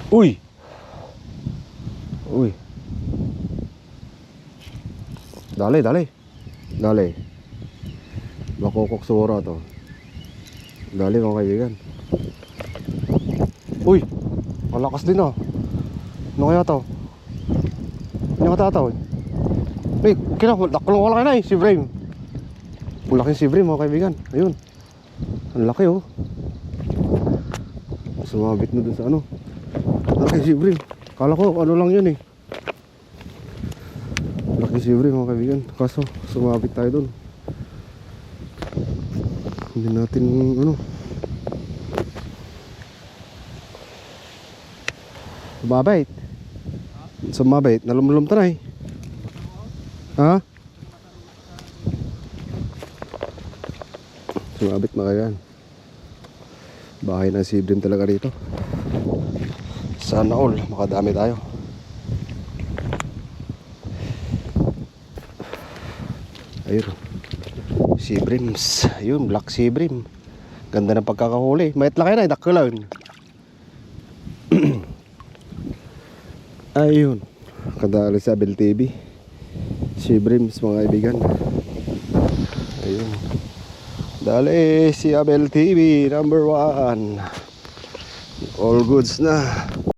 Uy! Uy! Dali, dali. Dali. Makukok sura to. Dali mga kaibigan. Uy! Malakas din ah. Ano kaya to? Ano kaya to? Uy, nakulong ka na eh, si Brame. Malaking si Brame mga kaibigan. Ayun. Ang laki oh. Sumabit na dun sa ano. Laki si Brame. Kala ko ano lang yun eh. Laki si Brame mga kaibigan. Kaso sumabit tayo dun. Hindi natin ano. Sumabit. Sumabit. Nalumlum tanay. Ha? Sumabit mga kaibigan. Bahay ng si Brame talaga dito. Sana all makadami tayo. Ayun si Brims. Ayun, black si Brim. Ganda ng pagkakahuli. Mayat laki na, dakulaw. Ayun, kada Rizabel TV. Si Brims mga kaibigan. Ayun. Dali si Abel TV number 1. All goods na.